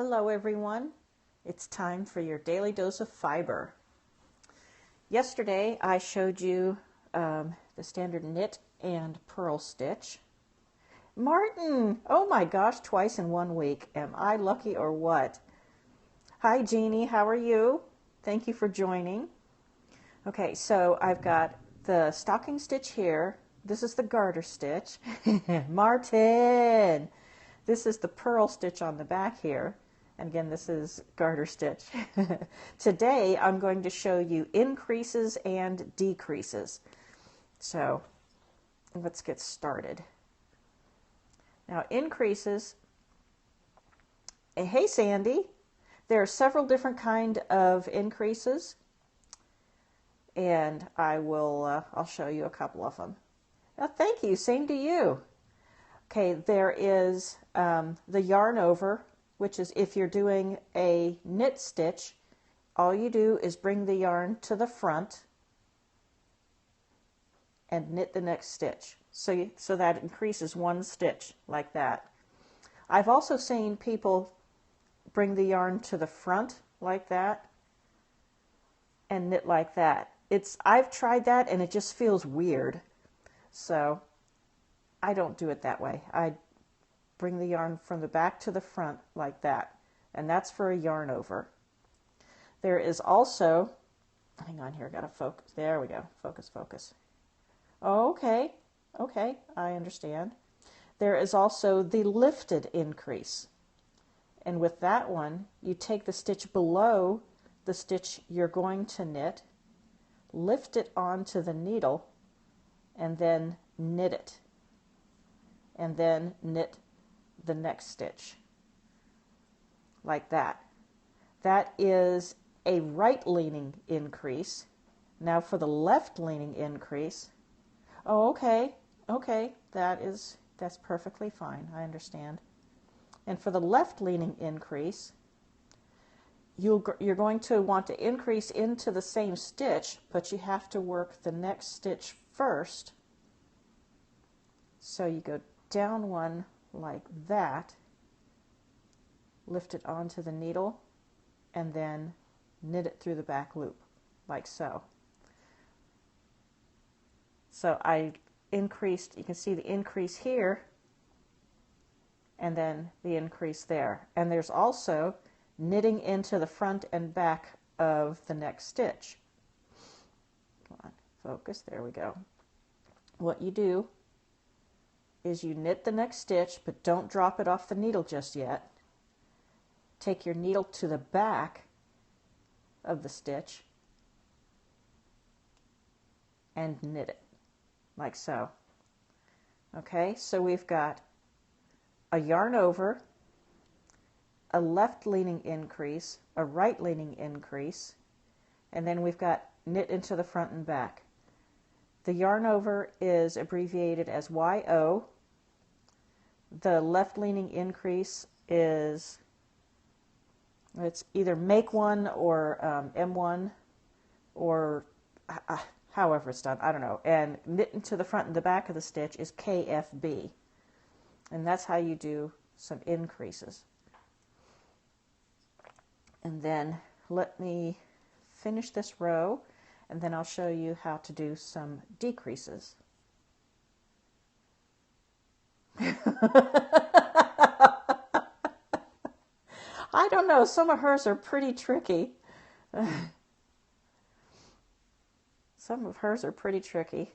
Hello everyone, it's time for your daily dose of fiber. Yesterday I showed you the standard knit and purl stitch. Martin, oh my gosh, twice in 1 week. Am I lucky or what? Hi Jeannie, how are you? Thank you for joining. Okay, so I've got the stocking stitch here. This is the garter stitch. Martin! This is the purl stitch on the back here. And again, this is garter stitch. Today, I'm going to show you increases and decreases. So, let's get started. Now, increases. Hey, Sandy. There are several different kind of increases. And I'll show you a couple of them. Now, thank you. Same to you. Okay, there is the yarn over, which is if you're doing a knit stitch, all you do is bring the yarn to the front and knit the next stitch. So that increases 1 stitch like that. I've also seen people bring the yarn to the front like that and knit like that. I've tried that and it just feels weird. So I don't do it that way. I bring the yarn from the back to the front like that, and that's for a yarn over. There is also, hang on here, I gotta focus. There we go. Focus, focus. Okay, I understand. There is also the lifted increase, and with that one, you take the stitch below the stitch you're going to knit, lift it onto the needle, and then knit it. And then knit the next stitch like that. That is a right leaning increase. Now for the left leaning increase, okay, that's perfectly fine, I understand. And for the left leaning increase, you're going to want to increase into the same stitch, but you have to work the next stitch first. So you go down one like that, lift it onto the needle, and then knit it through the back loop, like so. So I increased, you can see the increase here, and then the increase there. And there's also knitting into the front and back of the next stitch. Come on, focus, there we go. What you do is you knit the next stitch, but don't drop it off the needle just yet. Take your needle to the back of the stitch and knit it, like so. Okay, so we've got a yarn over, a left leaning increase, a right leaning increase, and then we've got knit into the front and back. The yarn over is abbreviated as YO. The left leaning increase is, it's either make one or M1 or however it's done, I don't know. And knit into the front and the back of the stitch is KFB. And that's how you do some increases. And then let me finish this row, and then I'll show you how to do some decreases. I don't know, some of hers are pretty tricky. Some of hers are pretty tricky.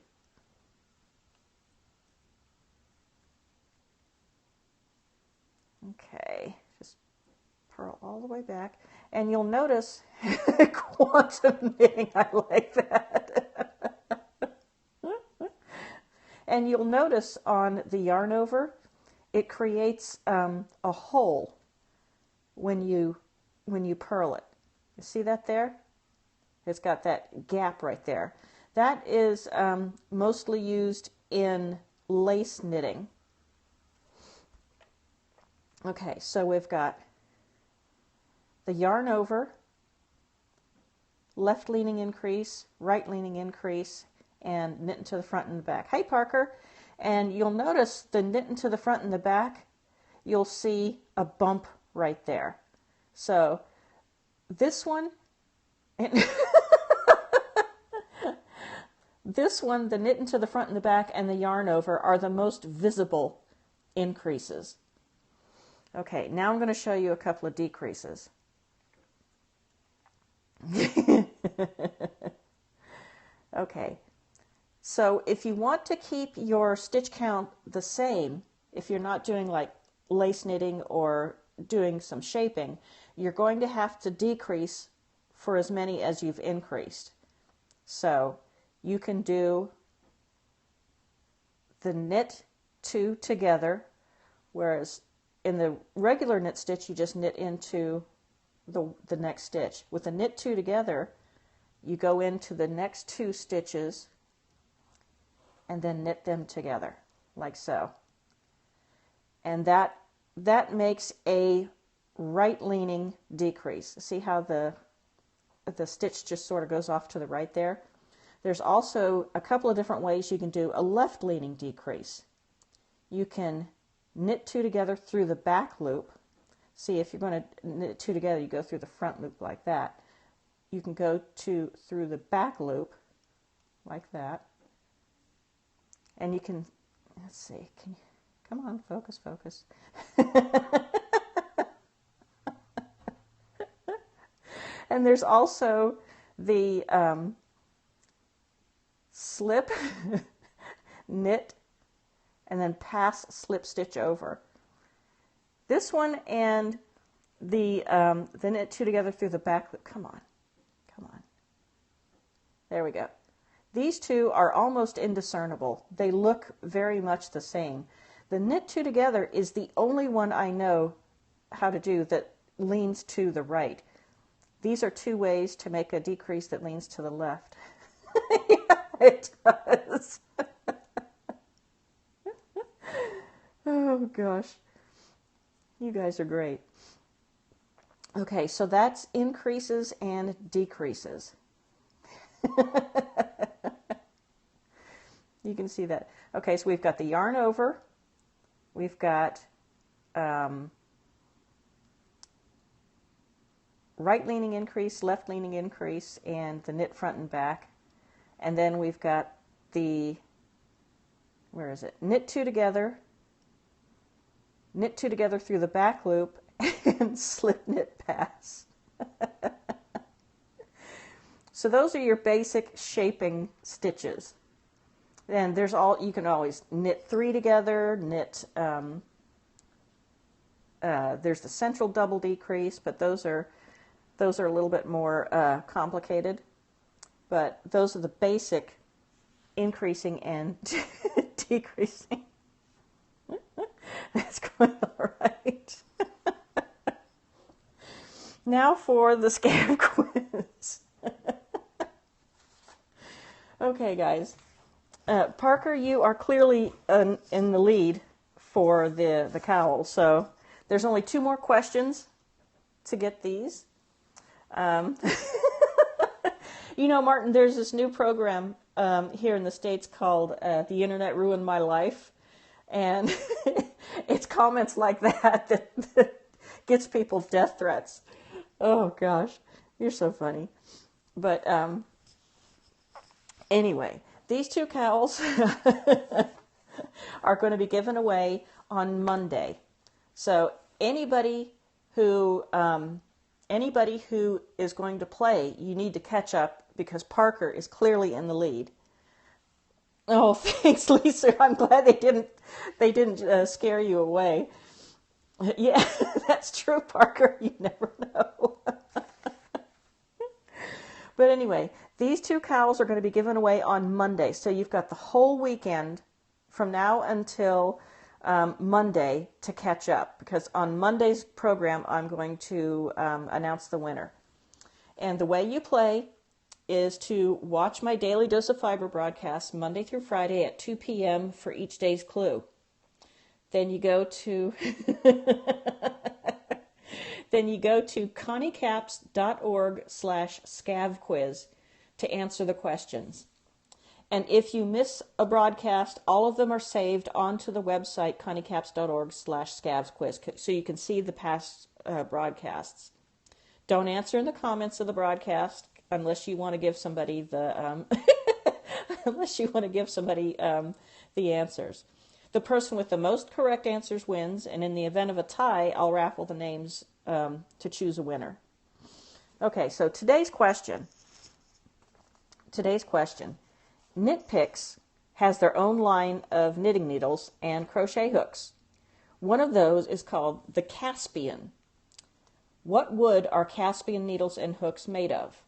Okay, just purl all the way back. And you'll notice quantum knitting, I like that. And you'll notice on the yarn over, it creates a hole when you purl it. You see that there? It's got that gap right there. That is mostly used in lace knitting. Okay, so we've got the yarn over, left leaning increase, right leaning increase, and knit into the front and the back. Hey Parker, and you'll notice the knit into the front and the back, you'll see a bump right there. So this one, and this one, the knit into the front and the back and the yarn over are the most visible increases. Okay, now I'm going to show you a couple of decreases. Okay, so if you want to keep your stitch count the same, if you're not doing like lace knitting or doing some shaping, you're going to have to decrease for as many as you've increased. So you can do the knit 2 together, whereas in the regular knit stitch you just knit into the next stitch. With the knit 2 together, you go into the next 2 stitches and then knit them together, like so. And that makes a right-leaning decrease. See how the stitch just sort of goes off to the right there? There's also a couple of different ways you can do a left-leaning decrease. You can knit 2 together through the back loop. See, if you're going to knit 2 together, you go through the front loop like that. You can go through the back loop like that. And you can, let's see, can you, come on, focus, focus. And there's also the slip, knit, and then pass, slip, stitch over. This one and the knit 2 together through the back loop. Come on. There we go. These two are almost indiscernible. They look very much the same. The knit 2 together is the only one I know how to do that leans to the right. These are 2 ways to make a decrease that leans to the left. Yeah, it does. Oh gosh. You guys are great. Okay, so that's increases and decreases. You can see that. Okay, so we've got the yarn over. We've got right-leaning increase, left-leaning increase, and the knit front and back. And then we've got the, where is it? Knit 2 together through the back loop, and slip knit pass. So those are your basic shaping stitches. And there's you can always knit 3 together, knit, there's the central double decrease, but those are a little bit more complicated. But those are the basic increasing and decreasing. That's going all right. Now for the scab quiz. Okay, guys. Parker, you are clearly in the lead for the cowl. So there's only 2 more questions to get these. You know, Martin, there's this new program here in the States called The Internet Ruined My Life. And it's comments like that gets people death threats. Oh, gosh. You're so funny. But anyway, these 2 cowls are going to be given away on Monday. So anybody who is going to play, you need to catch up because Parker is clearly in the lead. Oh, thanks, Lisa. I'm glad they didn't scare you away. Yeah, that's true, Parker. You never know. But anyway, these 2 cowls are going to be given away on Monday. So you've got the whole weekend from now until Monday to catch up. Because on Monday's program, I'm going to announce the winner. And the way you play is to watch my Daily Dose of Fiber broadcast Monday through Friday at 2 p.m. for each day's clue. Then you go to ConnieCaps.org/scavquiz to answer the questions. And if you miss a broadcast, all of them are saved onto the website ConnieCaps.org/scavquiz, so you can see the past broadcasts. Don't answer in the comments of the broadcast unless you want to give somebody the unless you want to give somebody the answers. The person with the most correct answers wins, and in the event of a tie, I'll raffle the names to choose a winner. Okay, so today's question. Knit Picks has their own line of knitting needles and crochet hooks. One of those is called the Caspian. What wood are Caspian needles and hooks made of?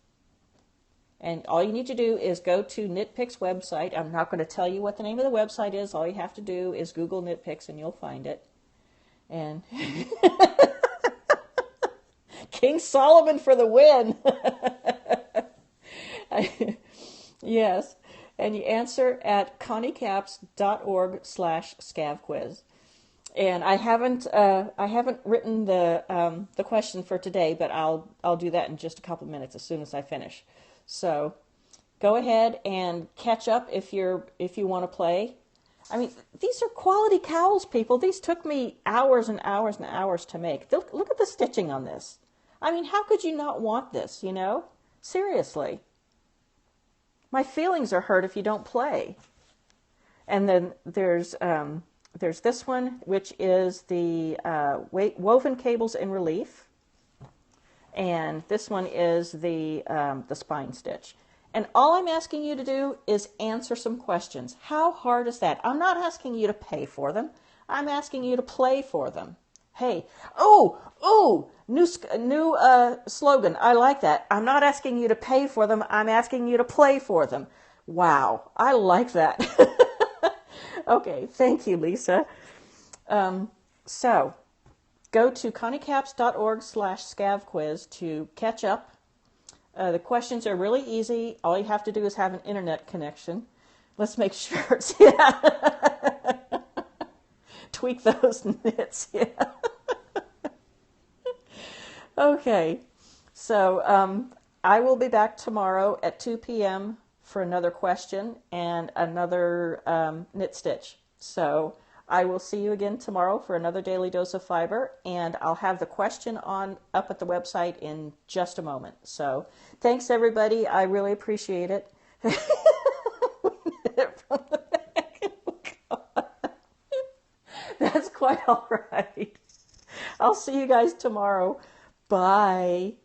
And all you need to do is go to Knit Picks website. I'm not going to tell you what the name of the website is. All you have to do is Google Knit Picks and you'll find it. And King Solomon for the win. Yes. And you answer at ConnieCaps.org/scavquiz. And I haven't written the question for today, but I'll do that in just a couple of minutes as soon as I finish. So go ahead and catch up if you want to play. I mean, these are quality cowls, people. These took me hours and hours and hours to make. Look at the stitching on this. I mean, how could you not want this, you know? Seriously. My feelings are hurt if you don't play. And then there's this one, which is the woven cables in relief. And this one is the spine stitch. And all I'm asking you to do is answer some questions. How hard is that? I'm not asking you to pay for them. I'm asking you to play for them. Hey, new slogan. I like that. I'm not asking you to pay for them. I'm asking you to play for them. Wow, I like that. Okay, thank you, Lisa. So go to ConnieCaps.org/scavquiz to catch up. The questions are really easy. All you have to do is have an internet connection. Let's make sure it's, yeah. Tweak those knits, yeah. Okay, so I will be back tomorrow at 2 p.m. for another question and another knit stitch. So I will see you again tomorrow for another Daily Dose of Fiber, and I'll have the question up at the website in just a moment. So thanks, everybody. I really appreciate it. From the back. That's quite all right. I'll see you guys tomorrow. Bye.